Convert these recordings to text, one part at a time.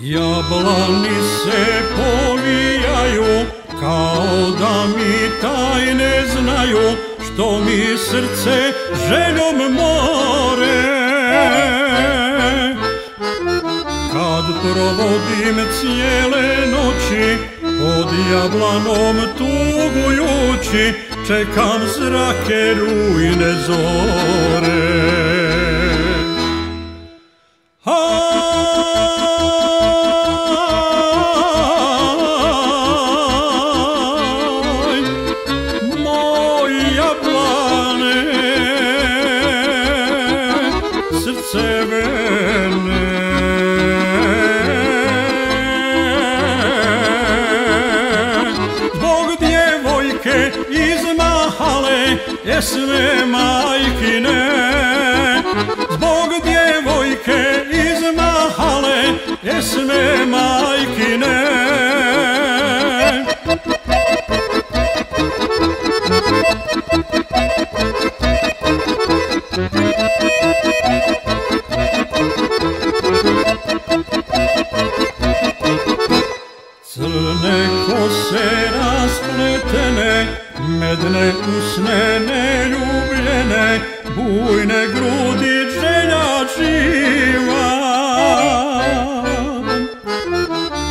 Jablani se povijaju kao da mi tajne znaju, što mi srce željom more. Kad provodim cijele noći pod jablanom tugujući, čekam zrake rujne zore. Zbog djevojke iz Mahale, pjesme majkine. Zbog djevojke iz Mahale, pjesme majkine. Crne kose raspletene, medne usne neljubljene, bujne grudi želja živa.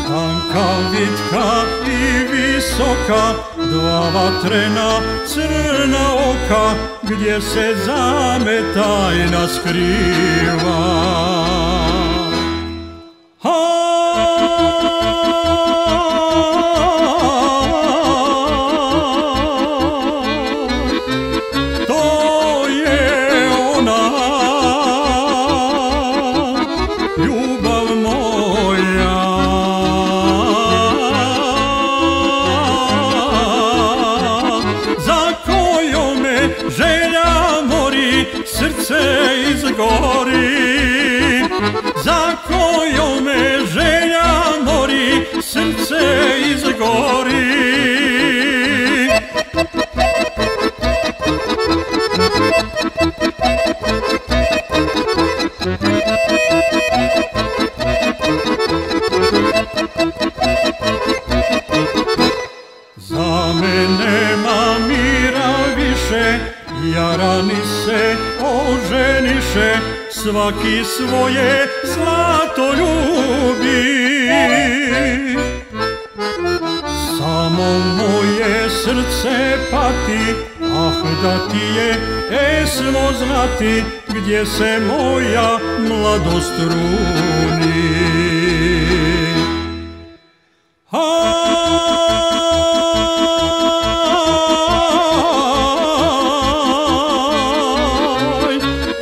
Tanka, vitka i visoka, dva vatrena crna oka, gdje se zame tajna skriva. Ljubav moja, za kojom me želja mori, srce izgori. Za kojom me želja mori, srce izgori. Za mene nema mira više, jarani se oženiše, svaki svoje zlato ljubi. Samo moje srce pati, ah da ti je pesmo znati, gdje se moja mladost runi.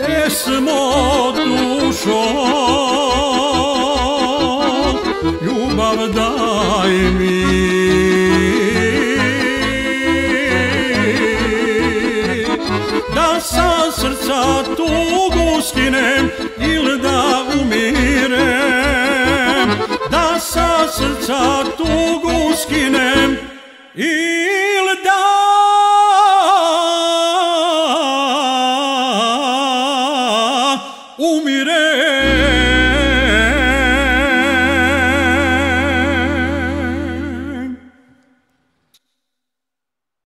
Pesmo dušo, ljubav daj mi. Da sa srca tugu skinem ili da umirem. Da sa srca tugu skinem i